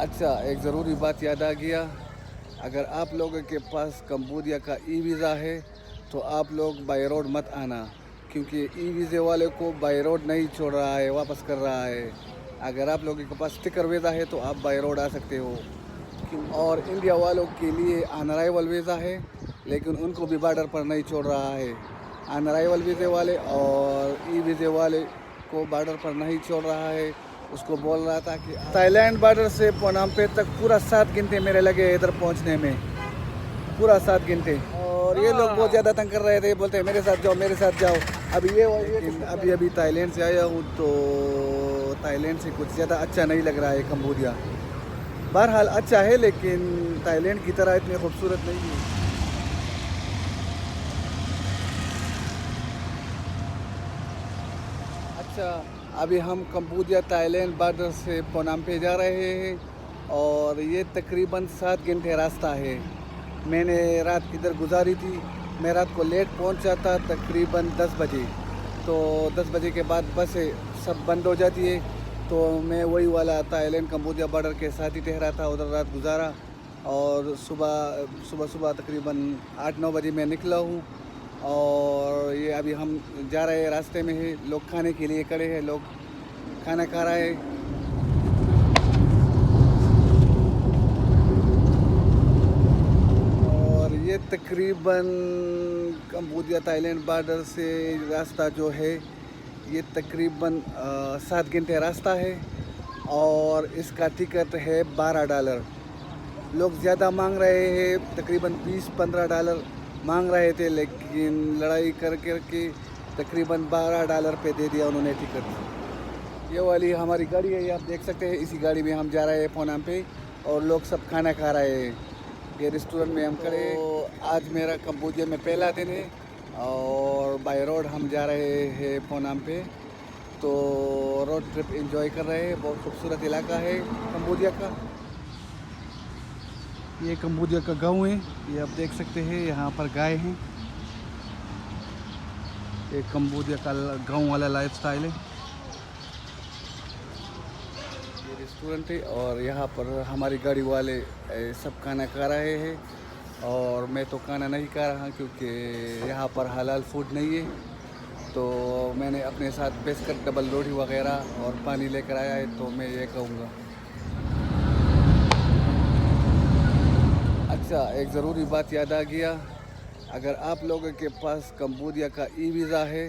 अच्छा, एक ज़रूरी बात याद आ गया। अगर आप लोगों के पास कम्बोडिया का ई वीज़ा है तो आप लोग बाय रोड मत आना, क्योंकि ई वीज़े वाले को बाय रोड नहीं छोड़ रहा है, वापस कर रहा है। अगर आप लोगों के पास स्टिकर वीज़ा है तो आप बाय रोड आ सकते हो। और इंडिया वालों के लिए अनराइवल वीज़ा है, लेकिन उनको भी बॉर्डर पर नहीं छोड़ रहा है। अनराइवल वीज़े वाले और ई वीज़े वाले को बॉर्डर पर नहीं छोड़ रहा है। उसको बोल रहा था कि थाईलैंड बॉर्डर से पोनाम्पे तक पूरा 7 घंटे मेरे लगे इधर पहुंचने में, पूरा 7 घंटे। और ये लोग बहुत ज़्यादा तंग कर रहे थे, बोलते हैं मेरे साथ जाओ मेरे साथ जाओ। अभी अभी थाईलैंड से आया हूँ तो थाईलैंड से कुछ ज़्यादा अच्छा नहीं लग रहा है कम्बोडिया। बहरहाल अच्छा है, लेकिन थाईलैंड की तरह इतनी खूबसूरत नहीं है। अच्छा, अभी हम कम्बोडिया थाईलैंड बॉर्डर से पोनाम्पे जा रहे हैं और ये तकरीबन 7 घंटे रास्ता है। मैंने रात इधर गुजारी थी। मैं रात को लेट पहुंचा था तकरीबन 10 बजे। तो 10 बजे के बाद बसें सब बंद हो जाती है, तो मैं वही वाला थाईलैंड कम्बोडिया बॉर्डर के साथ ही ठहरा था, उधर रात गुजारा। और सुबह सुबह तकरीबन 8-9 बजे मैं निकला हूँ। और ये अभी हम जा रहे हैं, रास्ते में है, लोग खाने के लिए खड़े हैं, लोग खाना खा रहे हैं। और ये तकरीबन कम्बोडिया थाईलैंड बॉर्डर से रास्ता जो है ये तकरीबन 7 घंटे रास्ता है। और इसका टिकट है $12। लोग ज़्यादा मांग रहे हैं, तकरीबन $20-15 मांग रहे थे, लेकिन लड़ाई कर के तकरीबन $12 पे दे दिया उन्होंने टिकट। ये वाली हमारी गाड़ी है, ये आप देख सकते हैं। इसी गाड़ी में हम जा रहे हैं पोनाम्पे और लोग सब खाना खा रहे हैं। ये रेस्टोरेंट में हम खड़े। तो आज मेरा कम्बोडिया में पहला दिन है और बाय रोड हम जा रहे हैं पोनाम्पे। तो रोड ट्रिप एंजॉय कर रहे हैं। बहुत खूबसूरत इलाका है कम्बोडिया का। ये कम्बोडिया का गांव है, ये आप देख सकते हैं। यहाँ पर गाय हैं। ये कम्बोडिया का गांव वाला लाइफ स्टाइल है। ये रेस्टोरेंट है और यहाँ पर हमारी गाड़ी वाले सब खाना खा रहे हैं। और मैं तो खाना नहीं खा रहा क्योंकि यहाँ पर हलाल फूड नहीं है। तो मैंने अपने साथ बिस्किट, डबल रोटी वगैरह और पानी लेकर आया है, तो मैं ये कहूँगा। अच्छा, एक ज़रूरी बात याद आ गया। अगर आप लोगों के पास कम्बोडिया का ई वीज़ा है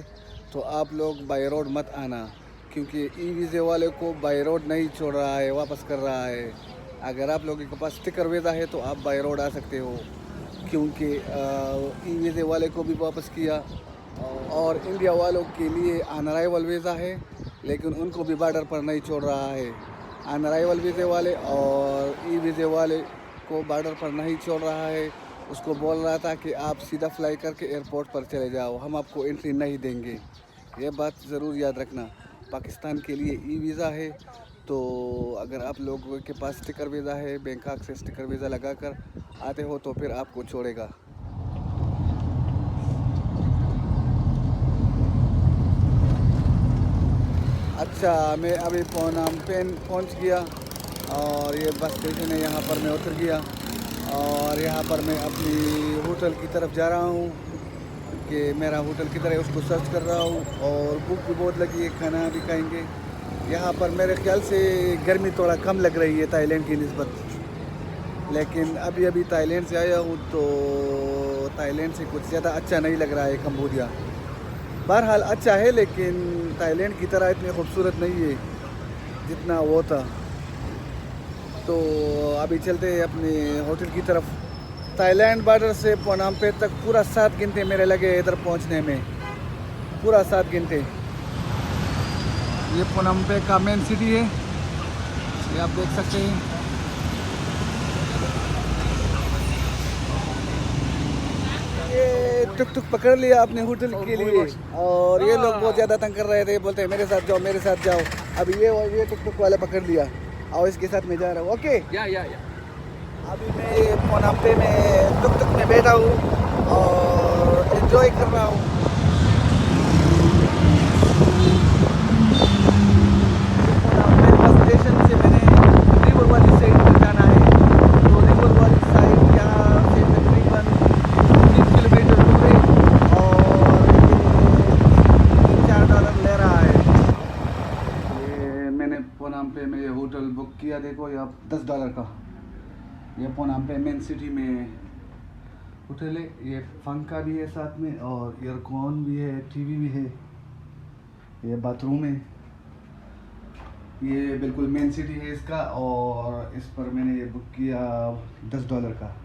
तो आप लोग बाय रोड मत आना, क्योंकि ई वीज़े वाले को बाय रोड नहीं छोड़ रहा है, वापस कर रहा है। अगर आप लोगों के पास स्टिकर वीज़ा है तो आप बाय रोड आ सकते हो, क्योंकि ई वीज़े वाले को भी वापस किया। और इंडिया वालों के लिए अनराइवल वीज़ा है, लेकिन उनको भी बॉर्डर पर नहीं छोड़ रहा है। अनराइवल वीज़े वाले और ई वीज़े वाले को बॉर्डर पर नहीं छोड़ रहा है। उसको बोल रहा था कि आप सीधा फ्लाई करके एयरपोर्ट पर चले जाओ, हम आपको एंट्री नहीं देंगे। ये बात ज़रूर याद रखना। पाकिस्तान के लिए ई वीज़ा है, तो अगर आप लोगों के पास स्टिकर वीज़ा है, बैंकॉक से स्टिकर वीज़ा लगा कर आते हो तो फिर आपको छोड़ेगा। अच्छा, मैं अभी पोनाम्पेन पहुंच गया और ये बस स्टेशन है, यहाँ पर मैं उतर गया। और यहाँ पर मैं अपनी होटल की तरफ जा रहा हूँ कि मेरा होटल किधर है, उसको सर्च कर रहा हूँ। और भूख भी बहुत लगी है, खाना भी खाएंगे। यहाँ पर मेरे ख्याल से गर्मी थोड़ा कम लग रही है थाईलैंड की निस्बत, लेकिन अभी अभी थाईलैंड से आया हूँ तो थाईलैंड से कुछ ज़्यादा अच्छा नहीं लग रहा है कम्बोडिया। बहरहाल अच्छा है, लेकिन थाईलैंड की तरह इतनी खूबसूरत नहीं है जितना वो था। तो अभी चलते हैं अपने होटल की तरफ। थाईलैंड बॉर्डर से पोनाम्पे तक पूरा 7 घंटे मेरे लगे इधर पहुंचने में, पूरा 7 घंटे। ये पोनाम्पे का मेन सिटी है, ये आप देख सकते हैं। ये टुक टुक पकड़ लिया अपने होटल के लिए और ये लोग बहुत ज़्यादा तंग कर रहे थे, बोलते हैं मेरे साथ जाओ मेरे साथ जाओ। अभी ये टुक टुक वाला पकड़ लिया और इसके साथ मैं जा रहा हूँ। ओके, या अभी मैं पोनाम्पे में टुक टुक में बैठा हूँ और एंजॉय कर रहा हूँ। पोनाम्पे बस स्टेशन से मैंने रिवर वाली साइड बुक किया, देखो ये $10 का, ये पोनाम पे मेन सिटी में होटल है। ये पंखा भी है साथ में और ईयरकॉन भी है, टीवी भी है, ये बाथरूम है, ये बिल्कुल मेन सिटी है इसका। और इस पर मैंने ये बुक किया $10 का।